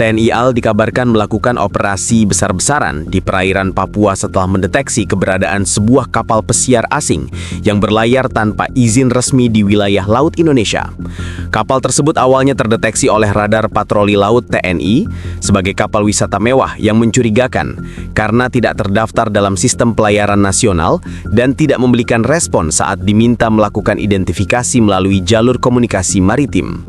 TNI AL dikabarkan melakukan operasi besar-besaran di perairan Papua setelah mendeteksi keberadaan sebuah kapal pesiar asing yang berlayar tanpa izin resmi di wilayah laut Indonesia. Kapal tersebut awalnya terdeteksi oleh radar patroli laut TNI sebagai kapal wisata mewah yang mencurigakan karena tidak terdaftar dalam sistem pelayaran nasional dan tidak memberikan respon saat diminta melakukan identifikasi melalui jalur komunikasi maritim.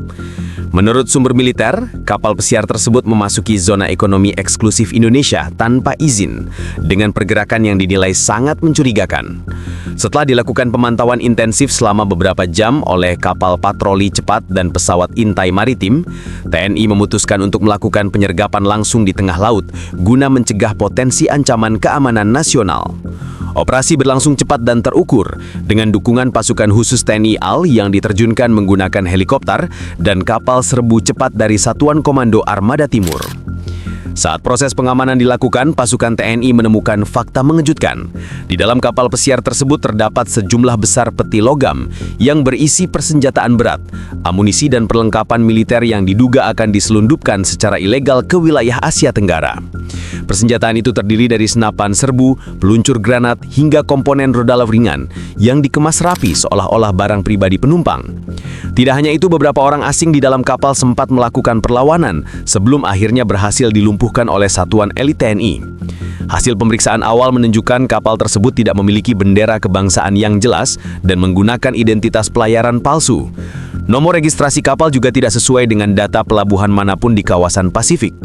Menurut sumber militer, kapal pesiar tersebut memasuki zona ekonomi eksklusif Indonesia tanpa izin, dengan pergerakan yang dinilai sangat mencurigakan. Setelah dilakukan pemantauan intensif selama beberapa jam oleh kapal patroli cepat dan pesawat intai maritim, TNI memutuskan untuk melakukan penyergapan langsung di tengah laut guna mencegah potensi ancaman keamanan nasional. Operasi berlangsung cepat dan terukur dengan dukungan pasukan khusus TNI AL yang diterjunkan menggunakan helikopter dan kapal serbu cepat dari Satuan Komando Armada Timur. Saat proses pengamanan dilakukan, pasukan TNI menemukan fakta mengejutkan. Di dalam kapal pesiar tersebut terdapat sejumlah besar peti logam yang berisi persenjataan berat, amunisi dan perlengkapan militer yang diduga akan diselundupkan secara ilegal ke wilayah Asia Tenggara. Persenjataan itu terdiri dari senapan serbu, peluncur granat, hingga komponen rudal ringan yang dikemas rapi seolah-olah barang pribadi penumpang. Tidak hanya itu, beberapa orang asing di dalam kapal sempat melakukan perlawanan sebelum akhirnya berhasil dilumpuhkan oleh satuan elit TNI. Hasil pemeriksaan awal menunjukkan kapal tersebut tidak memiliki bendera kebangsaan yang jelas dan menggunakan identitas pelayaran palsu. Nomor registrasi kapal juga tidak sesuai dengan data pelabuhan manapun di kawasan Pasifik.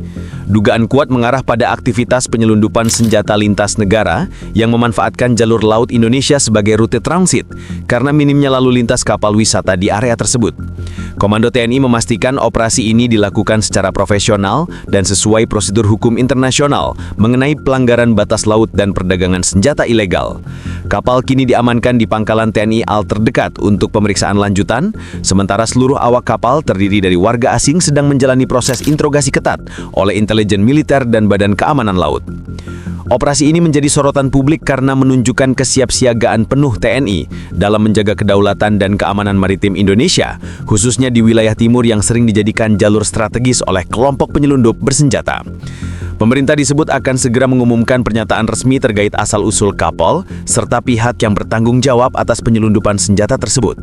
Dugaan kuat mengarah pada aktivitas penyelundupan senjata lintas negara yang memanfaatkan jalur laut Indonesia sebagai rute transit karena minimnya lalu lintas kapal wisata di area tersebut. Komando TNI memastikan operasi ini dilakukan secara profesional dan sesuai prosedur hukum internasional mengenai pelanggaran batas laut dan perdagangan senjata ilegal. Kapal kini diamankan di pangkalan TNI AL terdekat untuk pemeriksaan lanjutan, sementara seluruh awak kapal terdiri dari warga asing sedang menjalani proses interogasi ketat oleh intelijen militer dan Badan Keamanan Laut. Operasi ini menjadi sorotan publik karena menunjukkan kesiapsiagaan penuh TNI dalam menjaga kedaulatan dan keamanan maritim Indonesia, khususnya di wilayah timur yang sering dijadikan jalur strategis oleh kelompok penyelundup bersenjata. Pemerintah disebut akan segera mengumumkan pernyataan resmi terkait asal-usul kapal serta pihak yang bertanggung jawab atas penyelundupan senjata tersebut.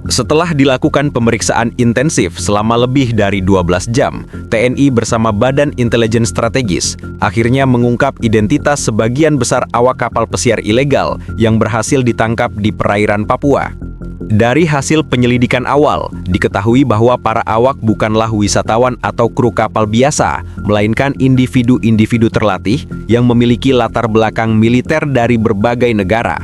Setelah dilakukan pemeriksaan intensif selama lebih dari 12 jam, TNI bersama Badan Intelijen Strategis akhirnya mengungkap identitas sebagian besar awak kapal pesiar ilegal yang berhasil ditangkap di perairan Papua. Dari hasil penyelidikan awal, diketahui bahwa para awak bukanlah wisatawan atau kru kapal biasa, melainkan individu-individu terlatih yang memiliki latar belakang militer dari berbagai negara.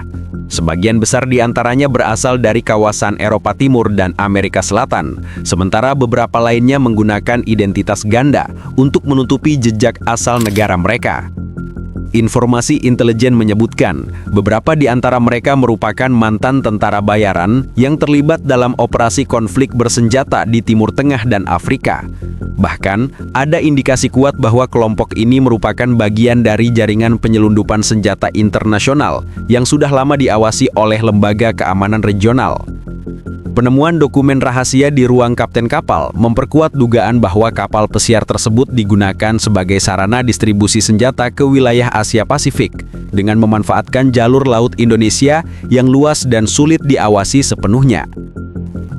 Sebagian besar di antaranya berasal dari kawasan Eropa Timur dan Amerika Selatan, sementara beberapa lainnya menggunakan identitas ganda untuk menutupi jejak asal negara mereka. Informasi intelijen menyebutkan, beberapa di antara mereka merupakan mantan tentara bayaran yang terlibat dalam operasi konflik bersenjata di Timur Tengah dan Afrika. Bahkan, ada indikasi kuat bahwa kelompok ini merupakan bagian dari jaringan penyelundupan senjata internasional yang sudah lama diawasi oleh lembaga keamanan regional. Penemuan dokumen rahasia di ruang kapten kapal memperkuat dugaan bahwa kapal pesiar tersebut digunakan sebagai sarana distribusi senjata ke wilayah Asia Pasifik dengan memanfaatkan jalur laut Indonesia yang luas dan sulit diawasi sepenuhnya.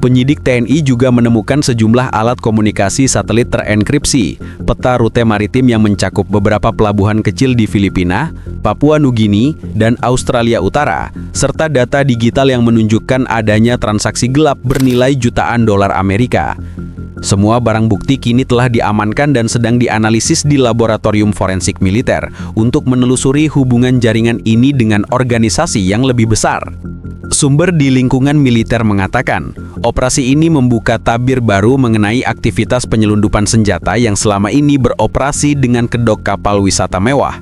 Penyidik TNI juga menemukan sejumlah alat komunikasi satelit terenkripsi, peta rute maritim yang mencakup beberapa pelabuhan kecil di Filipina, Papua Nugini, dan Australia Utara, serta data digital yang menunjukkan adanya transaksi gelap bernilai jutaan dolar Amerika. Semua barang bukti kini telah diamankan dan sedang dianalisis di laboratorium forensik militer untuk menelusuri hubungan jaringan ini dengan organisasi yang lebih besar. Sumber di lingkungan militer mengatakan, operasi ini membuka tabir baru mengenai aktivitas penyelundupan senjata yang selama ini beroperasi dengan kedok kapal wisata mewah.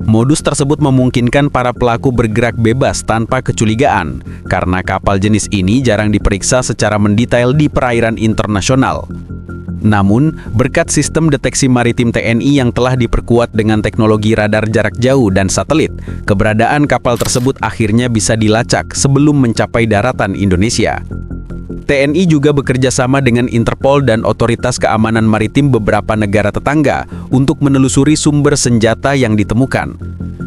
Modus tersebut memungkinkan para pelaku bergerak bebas tanpa kecurigaan, karena kapal jenis ini jarang diperiksa secara mendetail di perairan internasional. Namun, berkat sistem deteksi maritim TNI yang telah diperkuat dengan teknologi radar jarak jauh dan satelit, keberadaan kapal tersebut akhirnya bisa dilacak sebelum mencapai daratan Indonesia. TNI juga bekerja sama dengan Interpol dan otoritas keamanan maritim beberapa negara tetangga untuk menelusuri sumber senjata yang ditemukan.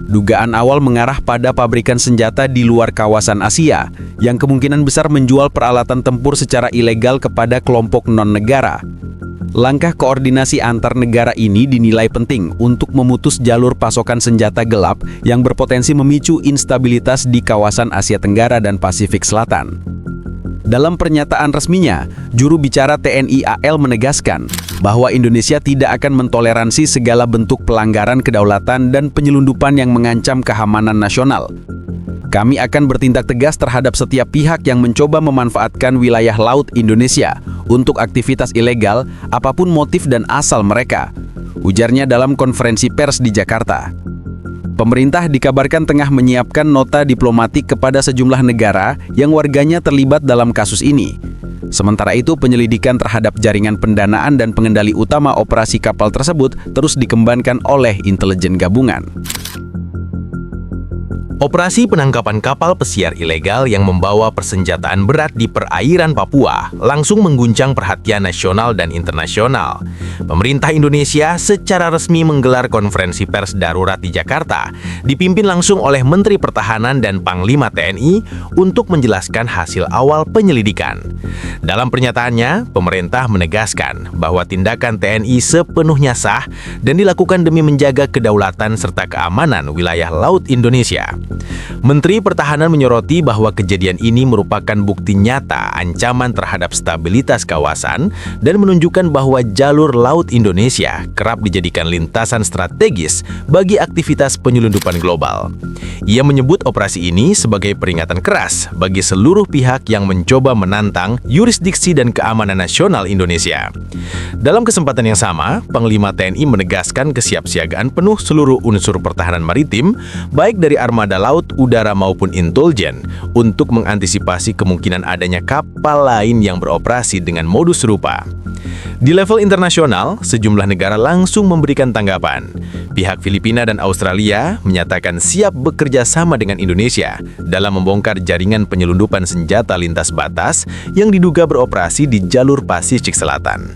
Dugaan awal mengarah pada pabrikan senjata di luar kawasan Asia, yang kemungkinan besar menjual peralatan tempur secara ilegal kepada kelompok non-negara. Langkah koordinasi antar negara ini dinilai penting untuk memutus jalur pasokan senjata gelap yang berpotensi memicu instabilitas di kawasan Asia Tenggara dan Pasifik Selatan. Dalam pernyataan resminya, juru bicara TNI AL menegaskan bahwa Indonesia tidak akan mentoleransi segala bentuk pelanggaran kedaulatan dan penyelundupan yang mengancam keamanan nasional. Kami akan bertindak tegas terhadap setiap pihak yang mencoba memanfaatkan wilayah laut Indonesia untuk aktivitas ilegal, apapun motif dan asal mereka, ujarnya dalam konferensi pers di Jakarta. Pemerintah dikabarkan tengah menyiapkan nota diplomatik kepada sejumlah negara yang warganya terlibat dalam kasus ini. Sementara itu, penyelidikan terhadap jaringan pendanaan dan pengendali utama operasi kapal tersebut terus dikembangkan oleh intelijen gabungan. Operasi penangkapan kapal pesiar ilegal yang membawa persenjataan berat di perairan Papua langsung mengguncang perhatian nasional dan internasional. Pemerintah Indonesia secara resmi menggelar konferensi pers darurat di Jakarta, dipimpin langsung oleh Menteri Pertahanan dan Panglima TNI untuk menjelaskan hasil awal penyelidikan. Dalam pernyataannya, pemerintah menegaskan bahwa tindakan TNI sepenuhnya sah dan dilakukan demi menjaga kedaulatan serta keamanan wilayah laut Indonesia. Menteri Pertahanan menyoroti bahwa kejadian ini merupakan bukti nyata ancaman terhadap stabilitas kawasan dan menunjukkan bahwa jalur laut Indonesia kerap dijadikan lintasan strategis bagi aktivitas penyelundupan global. Ia menyebut operasi ini sebagai peringatan keras bagi seluruh pihak yang mencoba menantang yurisdiksi dan keamanan nasional Indonesia. Dalam kesempatan yang sama, Panglima TNI menegaskan kesiapsiagaan penuh seluruh unsur pertahanan maritim, baik dari armada laut, udara maupun intelijen, untuk mengantisipasi kemungkinan adanya kapal lain yang beroperasi dengan modus serupa. Di level internasional, sejumlah negara langsung memberikan tanggapan. Pihak Filipina dan Australia menyatakan siap bekerja sama dengan Indonesia dalam membongkar jaringan penyelundupan senjata lintas batas yang diduga beroperasi di jalur Pasifik Selatan.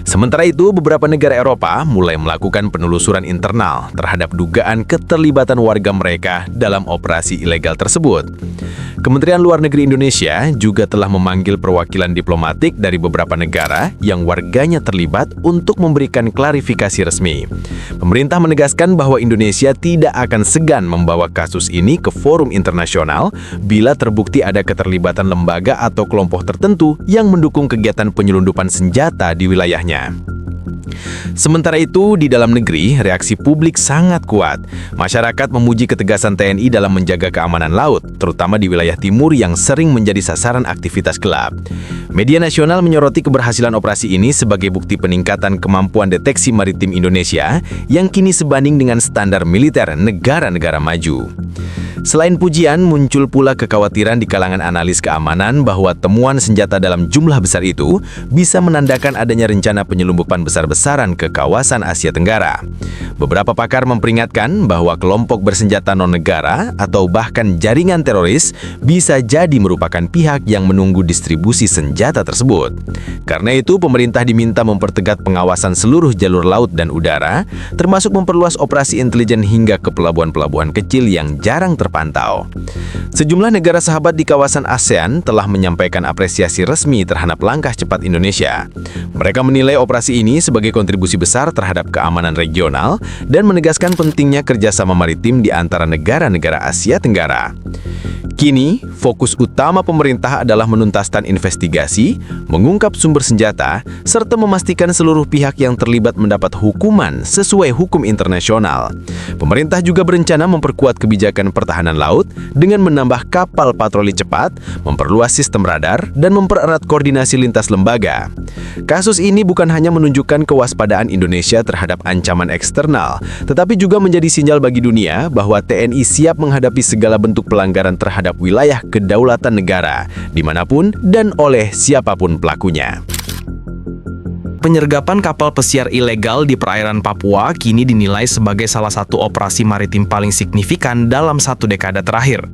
Sementara itu, beberapa negara Eropa mulai melakukan penelusuran internal terhadap dugaan keterlibatan warga mereka dalam operasi ilegal tersebut. Kementerian Luar Negeri Indonesia juga telah memanggil perwakilan diplomatik dari beberapa negara yang warganya terlibat untuk memberikan klarifikasi resmi. Pemerintah menegaskan bahwa Indonesia tidak akan segan membawa kasus ini ke forum internasional bila terbukti ada keterlibatan lembaga atau kelompok tertentu yang mendukung kegiatan penyelundupan senjata di wilayahnya. Sementara itu, di dalam negeri, reaksi publik sangat kuat. Masyarakat memuji ketegasan TNI dalam menjaga keamanan laut, terutama di wilayah timur yang sering menjadi sasaran aktivitas gelap. Media nasional menyoroti keberhasilan operasi ini sebagai bukti peningkatan kemampuan deteksi maritim Indonesia yang kini sebanding dengan standar militer negara-negara maju. Selain pujian, muncul pula kekhawatiran di kalangan analis keamanan bahwa temuan senjata dalam jumlah besar itu bisa menandakan adanya rencana penyelundupan besar-besaran ke kawasan Asia Tenggara. Beberapa pakar memperingatkan bahwa kelompok bersenjata non-negara atau bahkan jaringan teroris bisa jadi merupakan pihak yang menunggu distribusi senjata tersebut. Karena itu, pemerintah diminta mempertegas pengawasan seluruh jalur laut dan udara, termasuk memperluas operasi intelijen hingga ke pelabuhan-pelabuhan kecil yang jarang terpantau. Sejumlah negara sahabat di kawasan ASEAN telah menyampaikan apresiasi resmi terhadap langkah cepat Indonesia. Mereka menilai operasi ini sebagai kontribusi besar terhadap keamanan regional dan menegaskan pentingnya kerjasama maritim di antara negara-negara Asia Tenggara. Kini, fokus utama pemerintah adalah menuntaskan investigasi, mengungkap sumber senjata, serta memastikan seluruh pihak yang terlibat mendapat hukuman sesuai hukum internasional. Pemerintah juga berencana memperkuat kebijakan pertahanan laut dengan menambah kapal patroli cepat, memperluas sistem radar, dan mempererat koordinasi lintas lembaga. Kasus ini bukan hanya menunjukkan kewaspadaan Indonesia terhadap ancaman eksternal, tetapi juga menjadi sinyal bagi dunia bahwa TNI siap menghadapi segala bentuk pelanggaran terhadap wilayah kedaulatan negara, dimanapun dan oleh siapapun pelakunya. Penyergapan kapal pesiar ilegal di perairan Papua kini dinilai sebagai salah satu operasi maritim paling signifikan dalam 1 dekade terakhir.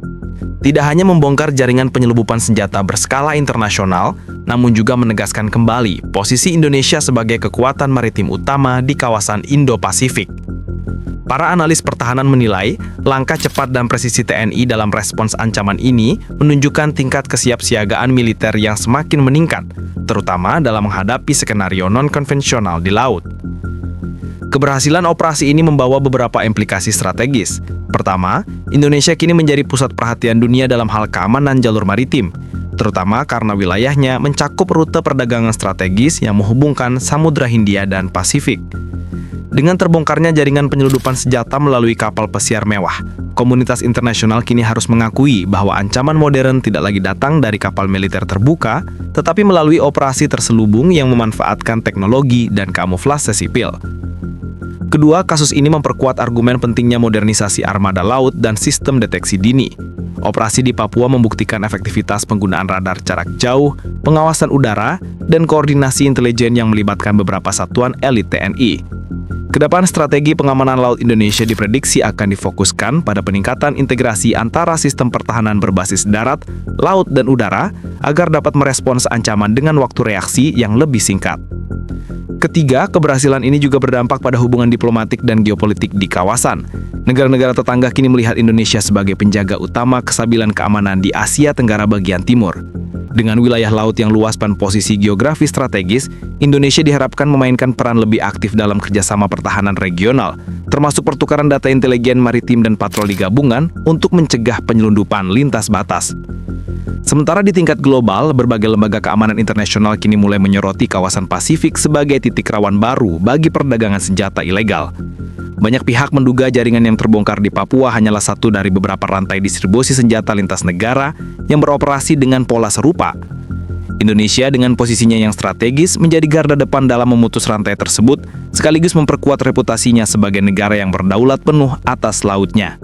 Tidak hanya membongkar jaringan penyelundupan senjata berskala internasional, namun juga menegaskan kembali posisi Indonesia sebagai kekuatan maritim utama di kawasan Indo-Pasifik. Para analis pertahanan menilai, langkah cepat dan presisi TNI dalam respons ancaman ini menunjukkan tingkat kesiapsiagaan militer yang semakin meningkat, terutama dalam menghadapi skenario non-konvensional di laut. Keberhasilan operasi ini membawa beberapa implikasi strategis. Pertama, Indonesia kini menjadi pusat perhatian dunia dalam hal keamanan jalur maritim, terutama karena wilayahnya mencakup rute perdagangan strategis yang menghubungkan Samudra Hindia dan Pasifik. Dengan terbongkarnya jaringan penyelundupan senjata melalui kapal pesiar mewah, komunitas internasional kini harus mengakui bahwa ancaman modern tidak lagi datang dari kapal militer terbuka, tetapi melalui operasi terselubung yang memanfaatkan teknologi dan kamuflase sipil. Kedua, kasus ini memperkuat argumen pentingnya modernisasi armada laut dan sistem deteksi dini. Operasi di Papua membuktikan efektivitas penggunaan radar jarak jauh, pengawasan udara, dan koordinasi intelijen yang melibatkan beberapa satuan elit TNI. Kedepan, strategi pengamanan laut Indonesia diprediksi akan difokuskan pada peningkatan integrasi antara sistem pertahanan berbasis darat, laut, dan udara agar dapat merespons ancaman dengan waktu reaksi yang lebih singkat. Ketiga, keberhasilan ini juga berdampak pada hubungan diplomatik dan geopolitik di kawasan. Negara-negara tetangga kini melihat Indonesia sebagai penjaga utama kestabilan keamanan di Asia Tenggara bagian timur. Dengan wilayah laut yang luas dan posisi geografis strategis, Indonesia diharapkan memainkan peran lebih aktif dalam kerjasama pertahanan regional, termasuk pertukaran data intelijen maritim dan patroli gabungan untuk mencegah penyelundupan lintas batas. Sementara di tingkat global, berbagai lembaga keamanan internasional kini mulai menyoroti kawasan Pasifik sebagai titik rawan baru bagi perdagangan senjata ilegal. Banyak pihak menduga jaringan yang terbongkar di Papua hanyalah satu dari beberapa rantai distribusi senjata lintas negara yang beroperasi dengan pola serupa. Indonesia dengan posisinya yang strategis menjadi garda depan dalam memutus rantai tersebut, sekaligus memperkuat reputasinya sebagai negara yang berdaulat penuh atas lautnya.